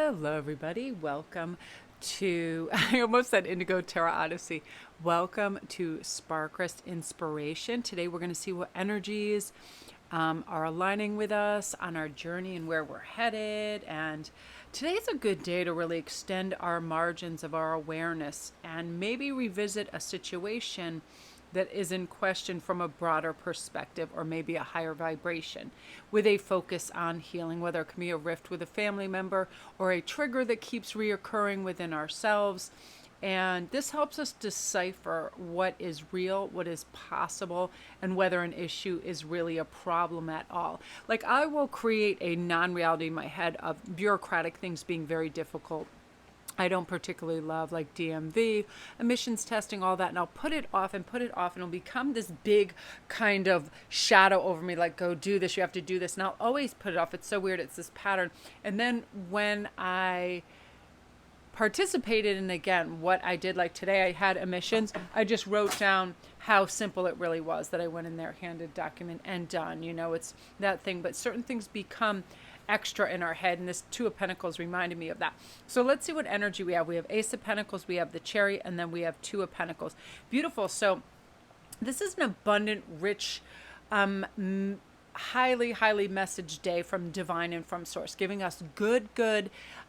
Hello, everybody. Welcome to, I almost said Indigo, Terrell, Odyssey. Welcome to Sparkrest Inspiration. Today, we're going to see what energies are aligning with us on our journey and where we're headed. And today's a good day to really extend our margins of our awareness and maybe revisit a situation that is in question from a broader perspective or maybe a higher vibration with a focus on healing, whether it can be a rift with a family member or a trigger that keeps reoccurring within ourselves. And this helps us decipher what is real, what is possible, and whether an issue is really a problem at all. Like, I will create a non-reality in my head of bureaucratic things being very difficult. I don't particularly love like DMV, emissions testing, all that. And I'll put it off and put it off, and it'll become this big kind of shadow over me, like, go do this, you have to do this. And I'll always put it off. It's so weird. It's this pattern. And then when I participated in, again, what I did, like today I had emissions, I just wrote down how simple it really was, that I went in there, handed document, and done. You know, it's that thing. But certain things become extra in our head, and this Two of Pentacles reminded me of that. So let's see what energy we have. We have Ace of Pentacles, we have the Chariot, and then we have Two of Pentacles. Beautiful. So this is an abundant, rich, highly messaged day from divine and from source, giving us good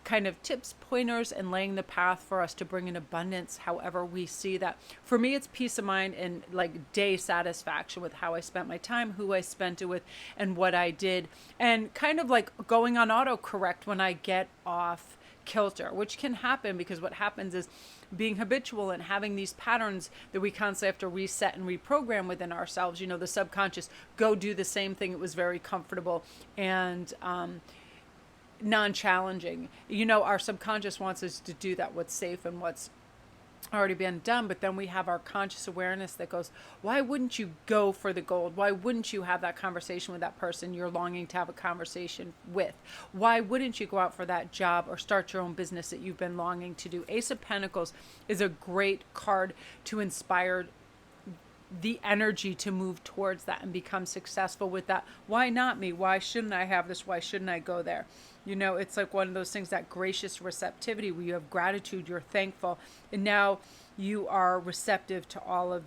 kind of tips, pointers, and laying the path for us to bring in abundance however we see that. For me, it's peace of mind and like day satisfaction with how I spent my time, who I spent it with, and what I did, and kind of like going on autocorrect when I get off kilter, which can happen because what happens is being habitual and having these patterns that we constantly have to reset and reprogram within ourselves. You know, the subconscious, go do the same thing. It was very comfortable and non-challenging. You know, our subconscious wants us to do that, what's safe and what's already been done. But then we have our conscious awareness that goes, why wouldn't you go for the gold? Why wouldn't you have that conversation with that person you're longing to have a conversation with? Why wouldn't you go out for that job or start your own business that you've been longing to do? Ace of Pentacles is a great card to inspire the energy to move towards that and become successful with that. Why not me? Why shouldn't I have this? Why shouldn't I go there? You know, it's like one of those things, that gracious receptivity where you have gratitude, you're thankful, and now you are receptive to all of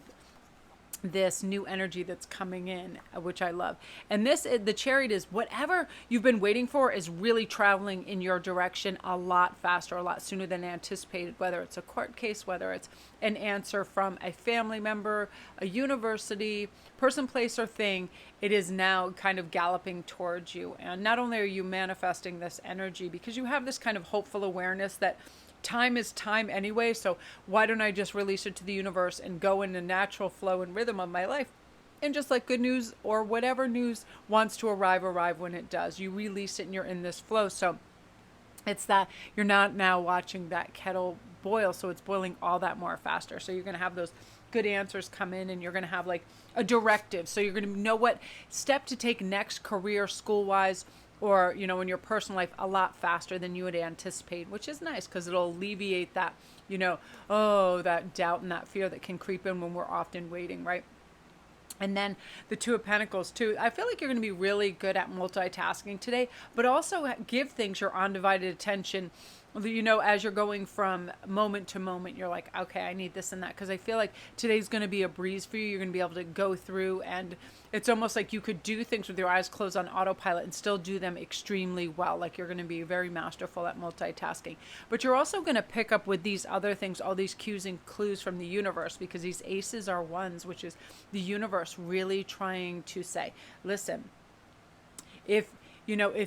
this new energy that's coming in, which I love. And this, the Chariot, is whatever you've been waiting for is really traveling in your direction a lot faster, a lot sooner than anticipated, whether it's a court case, whether it's an answer from a family member, a university, person, place, or thing. It is now kind of galloping towards you. And not only are you manifesting this energy because you have this kind of hopeful awareness that time is time anyway, so why don't I just release it to the universe and go in the natural flow and rhythm of my life? And just like good news or whatever news wants to arrive when it does. You release it and you're in this flow. So it's that you're not now watching that kettle boil, so it's boiling all that more faster. So you're going to have those good answers come in, and you're going to have like a directive. So you're going to know what step to take next, career, school-wise, or, you know, in your personal life, a lot faster than you would anticipate, which is nice because it'll alleviate that, you know, that doubt and that fear that can creep in when we're often waiting, right? And then the Two of Pentacles too. I feel like you're going to be really good at multitasking today, but also give things your undivided attention. You know, as you're going from moment to moment, you're like, okay, I need this and that. Because I feel like today's going to be a breeze for you. You're going to be able to go through, and it's almost like you could do things with your eyes closed on autopilot and still do them extremely well. Like, you're going to be very masterful at multitasking. But you're also going to pick up with these other things, all these cues and clues from the universe, because these aces are ones, which is the universe really trying to say, listen, if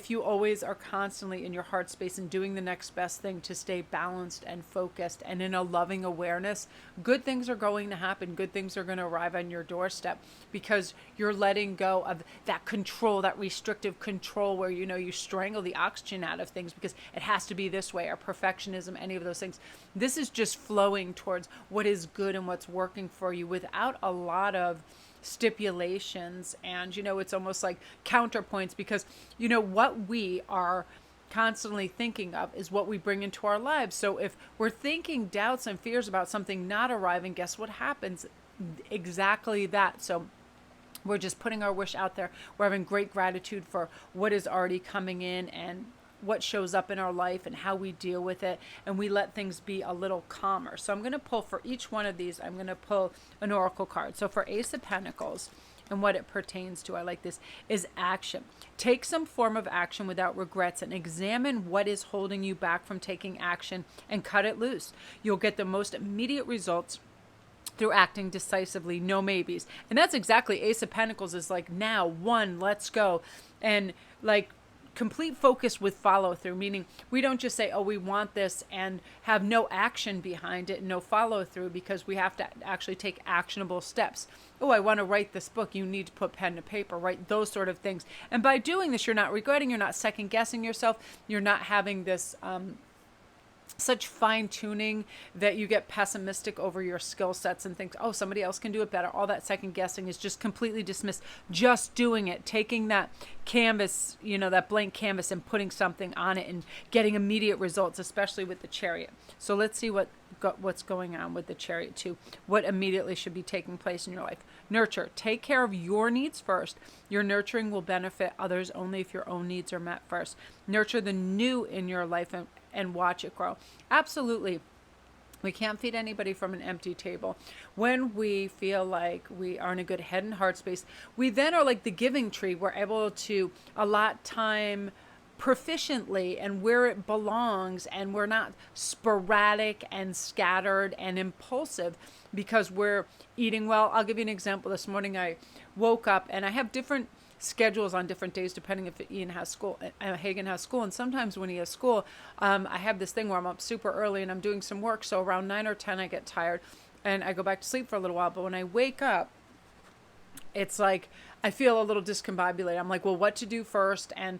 you always are constantly in your heart space and doing the next best thing to stay balanced and focused and in a loving awareness, good things are going to happen. Good things are going to arrive on your doorstep because you're letting go of that control, that restrictive control where, you know, you strangle the oxygen out of things because it has to be this way, or perfectionism, any of those things. This is just flowing towards what is good and what's working for you without a lot of stipulations. And, you know, it's almost like counterpoints, because, you know, what we are constantly thinking of is what we bring into our lives. So if we're thinking doubts and fears about something not arriving, guess what happens? Exactly that. So we're just putting our wish out there. We're having great gratitude for what is already coming in, and what shows up in our life and how we deal with it, and we let things be a little calmer. So I'm going to pull for each one of these, I'm going to pull an oracle card. So for Ace of Pentacles, and what it pertains to, I like this, is action. Take some form of action without regrets and examine what is holding you back from taking action and cut it loose. You'll get the most immediate results through acting decisively, no maybes. And that's exactly Ace of Pentacles is like, now, one, let's go. And like complete focus with follow through, meaning we don't just say, oh, we want this and have no action behind it, no follow through, because we have to actually take actionable steps. Oh, I want to write this book. You need to put pen to paper, right? Those sort of things. And by doing this, you're not regretting, you're not second guessing yourself. You're not having this, such fine tuning that you get pessimistic over your skill sets and think, oh, somebody else can do it better. All that second guessing is just completely dismissed. Just doing it, taking that canvas, that blank canvas and putting something on it and getting immediate results, especially with the Chariot. So let's see what's going on with the Chariot too. What immediately should be taking place in your life. Nurture. Take care of your needs first. Your nurturing will benefit others only if your own needs are met first. Nurture the new in your life and watch it grow. Absolutely. We can't feed anybody from an empty table. When we feel like we are in a good head and heart space, we then are like the giving tree. We're able to allot time proficiently and where it belongs, and we're not sporadic and scattered and impulsive because we're eating well. I'll give you an example. This morning I woke up, and I have different schedules on different days depending if Hagen has school, and sometimes when he has school, I have this thing where I'm up super early and I'm doing some work, so around 9 or 10 I get tired and I go back to sleep for a little while. But when I wake up, it's like I feel a little discombobulated. I'm like, well, what to do first? And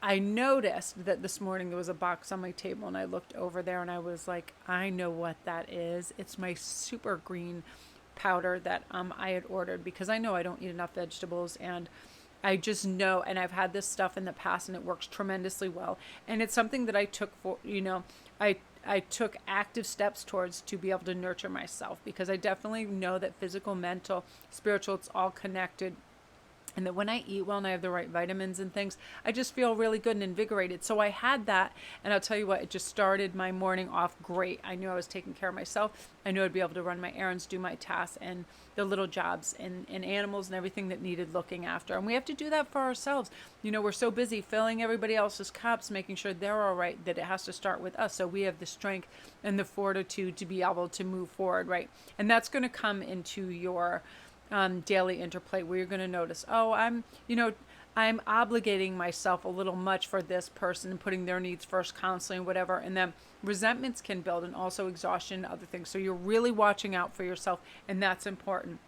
I noticed that this morning there was a box on my table, and I looked over there and I was like, I know what that is. It's my super green powder that I had ordered, because I know I don't eat enough vegetables, and I just know, and I've had this stuff in the past and it works tremendously well. And it's something that I took for, I took active steps towards to be able to nurture myself, because I definitely know that physical, mental, spiritual, it's all connected. And that when I eat well and I have the right vitamins and things, I just feel really good and invigorated. So I had that, and I'll tell you what, it just started my morning off great. I knew I was taking care of myself. I knew I'd be able to run my errands, do my tasks, and the little jobs and animals and everything that needed looking after. And we have to do that for ourselves. We're so busy filling everybody else's cups, making sure they're all right, that it has to start with us. So we have the strength and the fortitude to be able to move forward, right? And that's going to come into your daily interplay, where you're going to notice, oh, I'm obligating myself a little much for this person, putting their needs first constantly and whatever. And then resentments can build, and also exhaustion and other things. So you're really watching out for yourself, and that's important.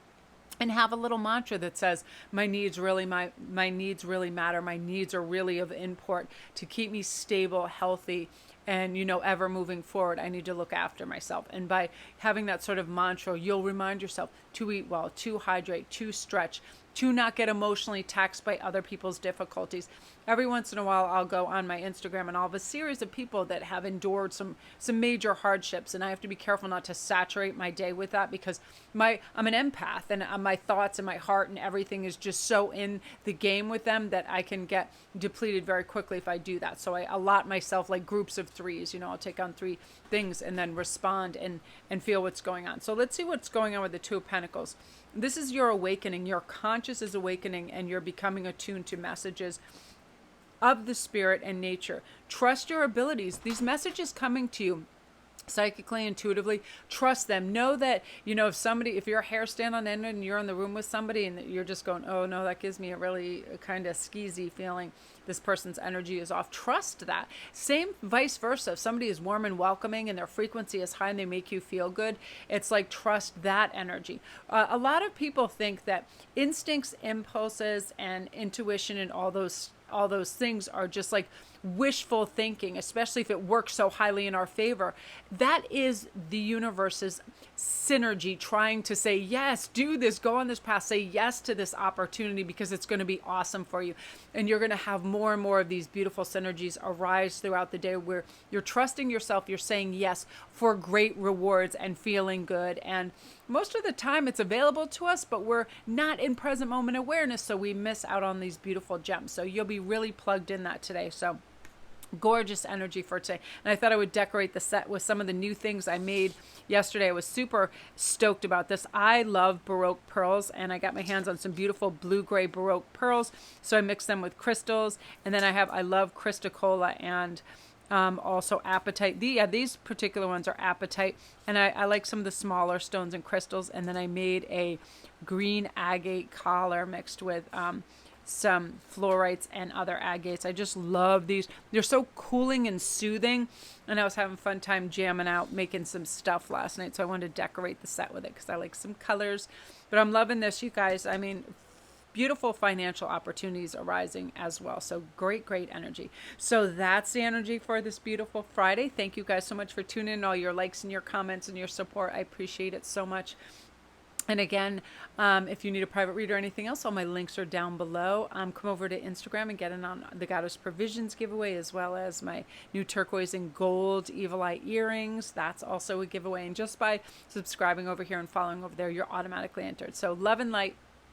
And have a little mantra that says, my needs really matter. My needs are really of import to keep me stable, healthy, and ever moving forward. I need to look after myself. And by having that sort of mantra, you'll remind yourself to eat well, to hydrate, to stretch, to not get emotionally taxed by other people's difficulties. Every once in a while, I'll go on my Instagram and I'll have a series of people that have endured some major hardships, and I have to be careful not to saturate my day with that, because I'm an empath, and my thoughts and my heart and everything is just so in the game with them that I can get depleted very quickly if I do that. So I allot myself like groups of threes. I'll take on 3 things and then respond and feel what's going on. So let's see what's going on with the Two of Pentacles. This is your awakening. Your conscious is awakening, and you're becoming attuned to messages of the spirit and nature. Trust your abilities. These messages coming to you psychically, intuitively, trust them. Know that, if your hair stand on end and you're in the room with somebody and you're just going, oh no, that gives me a really kind of skeezy feeling. This person's energy is off. Trust that. Same vice versa. If somebody is warm and welcoming and their frequency is high and they make you feel good, it's like, trust that energy. A lot of people think that instincts, impulses, and intuition and all those things are just like wishful thinking, especially if it works so highly in our favor. That is the universe's synergy trying to say, yes, do this, go on this path, say yes to this opportunity, because it's going to be awesome for you. And you're going to have more and more of these beautiful synergies arise throughout the day, where you're trusting yourself, you're saying yes for great rewards and feeling good. And most of the time it's available to us, but we're not in present moment awareness, so we miss out on these beautiful gems. So you'll be really plugged in that today. So Gorgeous energy for today. And I thought I would decorate the set with some of the new things I made yesterday. I was super stoked about this. I love Baroque pearls, and I got my hands on some beautiful blue-gray Baroque pearls. So I mixed them with crystals. And then I love Christacola and also apatite. These particular ones are apatite. And I like some of the smaller stones and crystals. And then I made a green agate collar mixed with some fluorites and other agates. I just love these. They're so cooling and soothing. And I was having a fun time jamming out, making some stuff last night. So I wanted to decorate the set with it because I like some colors. But I'm loving this, you guys. I mean, beautiful financial opportunities arising as well. So great, great energy. So that's the energy for this beautiful Friday. Thank you guys so much for tuning in, all your likes and your comments and your support. I appreciate it so much. And again, if you need a private read or anything else, all my links are down below. Come over to Instagram and get in on the Goddess Provisions giveaway, as well as my new turquoise and gold Evil Eye earrings. That's also a giveaway. And just by subscribing over here and following over there, you're automatically entered. So love and light.